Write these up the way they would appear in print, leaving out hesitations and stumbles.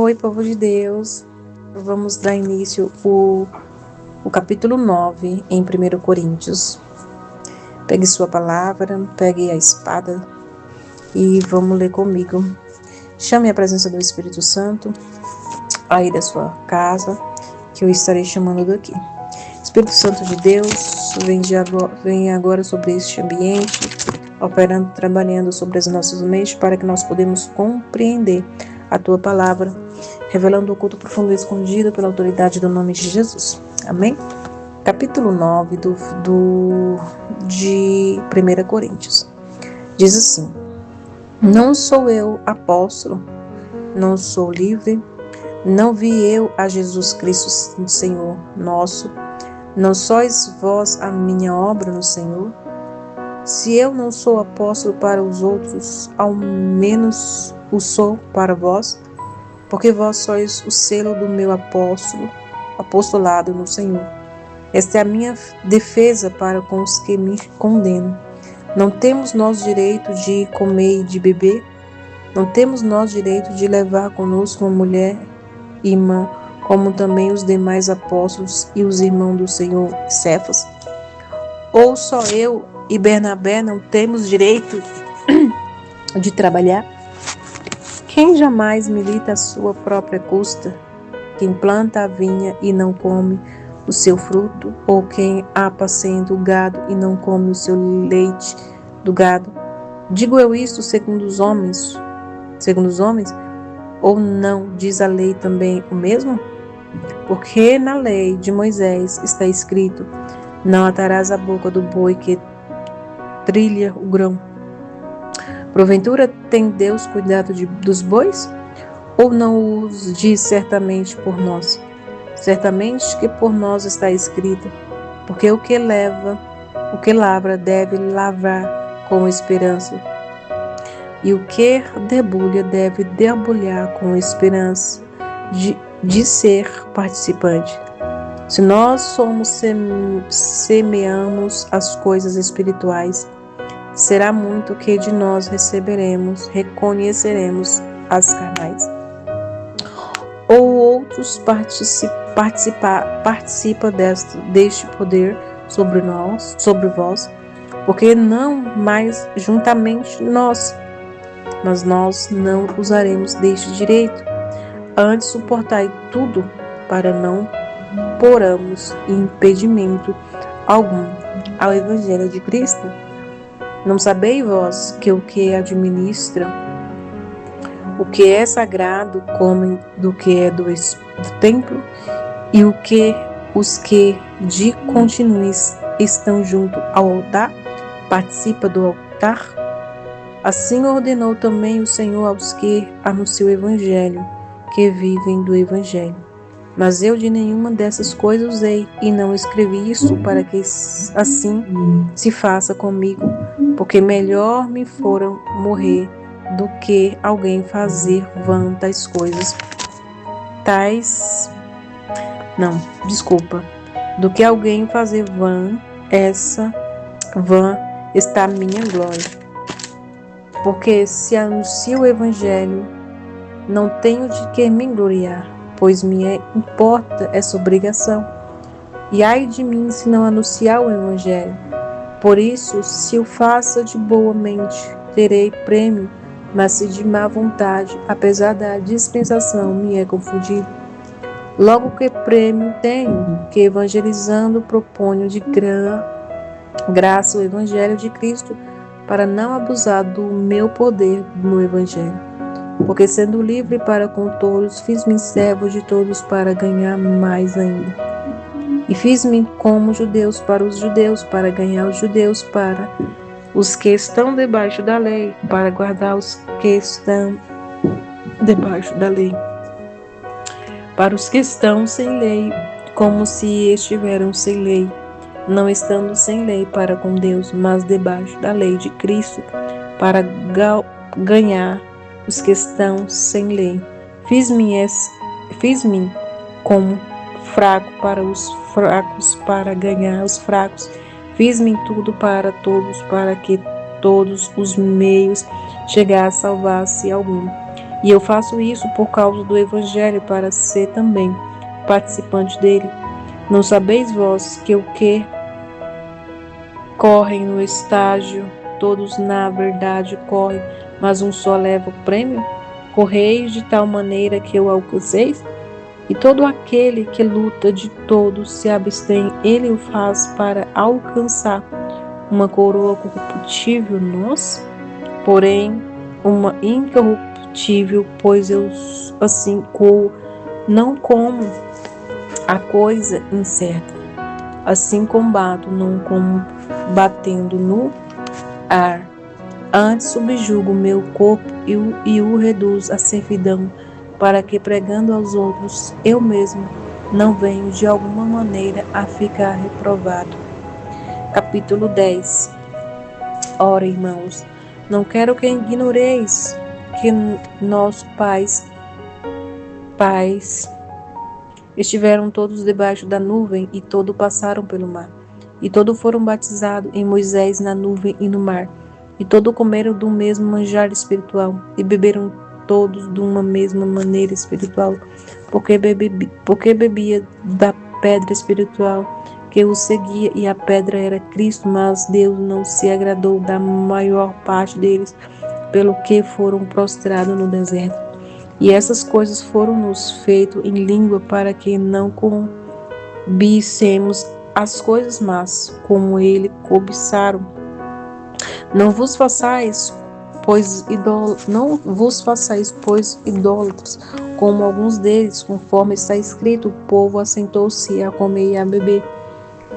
Oi, povo de Deus. Vamos dar início o capítulo 9 em 1 Coríntios. Pegue sua palavra, pegue a espada e vamos ler comigo. Chame a presença do Espírito Santo aí da sua casa, que eu estarei chamando daqui. Espírito Santo de Deus, vem agora sobre este ambiente, operando, trabalhando sobre as nossas mentes, para que nós podemos compreender a Tua palavra, revelando o oculto profundo e escondido pela autoridade do nome de Jesus. Amém? Capítulo 9 de 1 Coríntios. Diz assim: Não sou eu apóstolo, não sou livre, não vi eu a Jesus Cristo, Senhor nosso, não sois vós a minha obra no Senhor? Se eu não sou apóstolo para os outros, ao menos o sou para vós, porque vós sois o selo do meu apostolado no Senhor. Esta é a minha defesa para com os que me condenam. Não temos nós direito de comer e de beber? Não temos nós direito de levar conosco uma mulher irmã, como também os demais apóstolos e os irmãos do Senhor Cefas? Ou só eu e Bernabé não temos direito de trabalhar? Quem jamais milita à sua própria custa? Quem planta a vinha e não come o seu fruto? Ou quem apacenta o gado e não come o seu leite do gado? Digo eu isto segundo os homens? Ou não diz a lei também o mesmo? Porque na lei de Moisés está escrito: não atarás a boca do boi que trilha o grão. Porventura tem Deus cuidado dos bois? Ou não os diz certamente por nós? Certamente que por nós está escrito: porque o que lavra deve lavrar com esperança, e o que debulha deve debulhar com esperança de ser participante. Se nós semeamos as coisas espirituais, será muito que de nós reconheceremos as carnais. Ou outros participa deste poder sobre vós, porque não mais juntamente nós, mas nós não usaremos deste direito. Antes suportai tudo, para não poramos impedimento algum ao Evangelho de Cristo. Não sabeis vós que o que administra, o que é sagrado, comem do que é do templo, e os que de continuo estão junto ao altar, participa do altar? Assim ordenou também o Senhor aos que anunciam o Evangelho, que vivem do Evangelho. Mas eu de nenhuma dessas coisas usei, e não escrevi isso para que assim se faça comigo, porque melhor me fora morrer do que alguém fazer vã tais coisas. Do que alguém fazer vã está a minha glória. Porque se anuncio o Evangelho, não tenho de que me gloriar, pois me importa essa obrigação. E ai de mim se não anunciar o Evangelho. Por isso, se o faça de boa mente, terei prêmio, mas se de má vontade, apesar da dispensação, me é confundido. Logo que prêmio tenho, que evangelizando proponho de graça o Evangelho de Cristo, para não abusar do meu poder no Evangelho. Porque sendo livre para com todos, fiz-me servo de todos para ganhar mais ainda. E fiz-me como judeus para os judeus, para ganhar os judeus, para os que estão debaixo da lei, para guardar os que estão debaixo da lei. Para os que estão sem lei, como se estiveram sem lei, não estando sem lei para com Deus, mas debaixo da lei de Cristo, para ganhar os que estão sem lei. Fiz-me como fraco para os fracos, para ganhar os fracos. Fiz-me tudo para todos, para que todos os meios chegassem a salvar-se algum. E eu faço isso por causa do Evangelho, para ser também participante dele. Não sabeis vós que o que correm no estágio, todos na verdade correm, mas um só leva o prêmio? Correis de tal maneira que o alcanceis? E todo aquele que luta de todos se abstém, ele o faz para alcançar uma coroa corruptível, nós, porém, uma incorruptível, pois eu assim não como a coisa incerta, assim combato, não como batendo no ar, antes subjugo meu corpo e o reduzo à servidão, para que pregando aos outros, eu mesmo não venho de alguma maneira a ficar reprovado. Capítulo 10. Ora, irmãos, não quero que ignoreis que nossos pais estiveram todos debaixo da nuvem e todos passaram pelo mar. E todos foram batizados em Moisés na nuvem e no mar. E todos comeram do mesmo manjar espiritual e beberam todos de uma mesma maneira espiritual, porque bebia da pedra espiritual que os seguia, e a pedra era Cristo, mas Deus não se agradou da maior parte deles, pelo que foram prostrados no deserto. E essas coisas foram-nos feitas em língua, para que não cobicemos as coisas más, como ele cobiçaram. Não vos façais, pois idólatras, como alguns deles, conforme está escrito: o povo assentou-se a comer e a beber,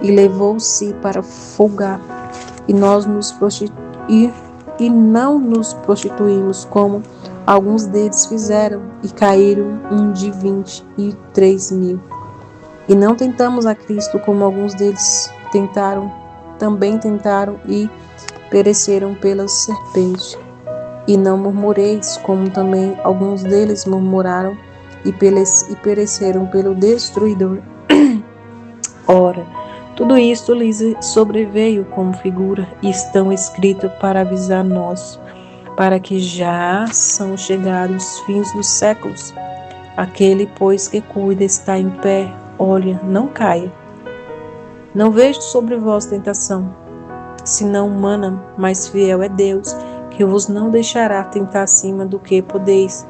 e levou-se para folgar. E nós não nos prostituímos, como alguns deles fizeram, e caíram de 23.000. E não tentamos a Cristo, como alguns deles também tentaram e pereceram pela serpente. E não murmureis, como também alguns deles murmuraram e pereceram pelo destruidor. Ora, tudo isto lhes sobreveio como figura, e estão escritas para avisar nós, para que já são chegados os fins dos séculos. Aquele, pois, que cuida está em pé, olha, não caia. Não vejo sobre vós tentação, senão humana, mas fiel é Deus, que vos não deixará tentar acima do que podeis.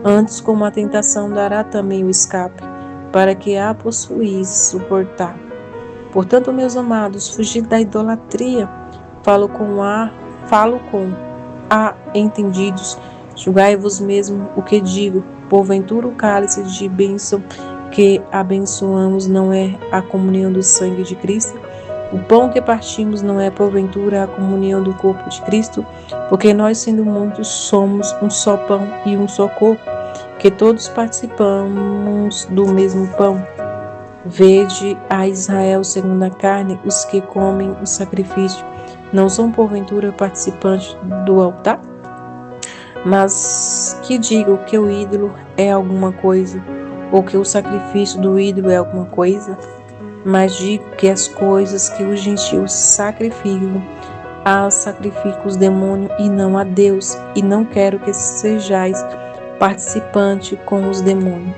Antes, como a tentação, dará também o escape, para que a possuís suportar. Portanto, meus amados, fugid da idolatria. Falo com entendidos, julgai-vos mesmo o que digo. Porventura, o cálice de bênção que abençoamos não é a comunhão do sangue de Cristo? O pão que partimos não é, porventura, a comunhão do corpo de Cristo? Porque nós, sendo muitos, somos um só pão e um só corpo, que todos participamos do mesmo pão. Vede a Israel segundo a carne, os que comem o sacrifício, não são porventura participantes do altar? Mas que digo que o ídolo é alguma coisa, ou que o sacrifício do ídolo é alguma coisa? Mas digo que as coisas que os gentios sacrificam, as sacrificam os demônios e não a Deus, e não quero que sejais participante com os demônios.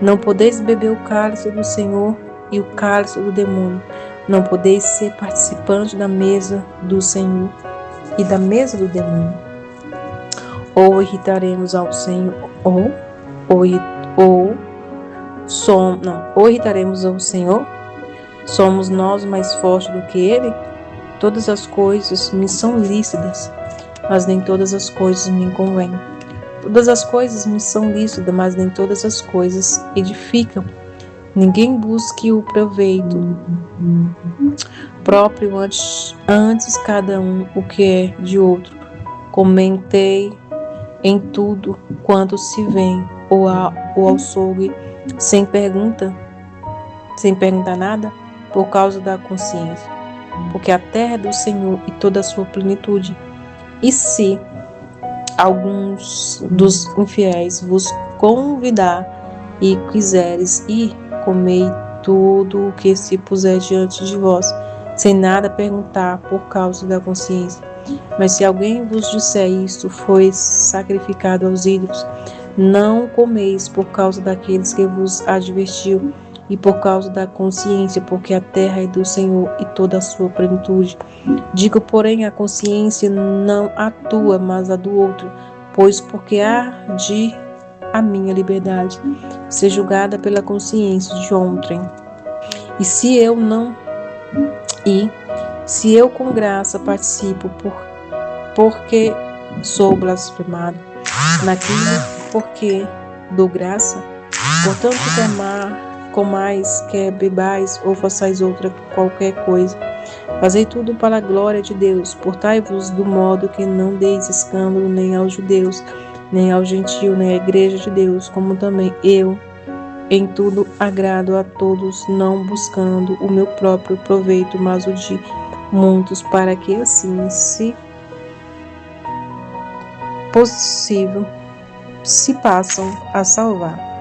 Não podeis beber o cálice do Senhor e o cálice do demônio. Não podeis ser participante da mesa do Senhor e da mesa do demônio. Ou irritaremos ao Senhor, ou irritaremos ao Senhor? Somos nós mais fortes do que Ele? Todas as coisas me são lícitas, mas nem todas as coisas me convêm. Todas as coisas me são lícitas, mas nem todas as coisas edificam. Ninguém busque o proveito próprio antes cada um o que é de outro. Comentei em tudo quanto se vem, ou ao açougue, sem perguntar nada, por causa da consciência. Porque a terra é do Senhor e toda a sua plenitude. E se alguns dos infiéis vos convidar e quiseres ir, comei tudo o que se puser diante de vós, sem nada perguntar por causa da consciência. Mas se alguém vos disser isto foi sacrificado aos ídolos, Não comeis por causa daqueles que vos advertiu, e por causa da consciência, porque a terra é do Senhor e toda a sua plenitude. Digo, porém, a consciência não a tua, mas a do outro, pois porque há de a minha liberdade ser julgada pela consciência de ontem. E se eu não se eu com graça participo, porque sou blasfemado naquilo porque dou graça, portanto comais, quer bebais ou façais outra qualquer coisa, fazei tudo para a glória de Deus. Portai-vos do modo que não deis escândalo nem aos judeus, nem ao gentio, nem à igreja de Deus, como também eu em tudo agrado a todos, não buscando o meu próprio proveito, mas o de muitos, para que assim, se possível, se passam a salvar.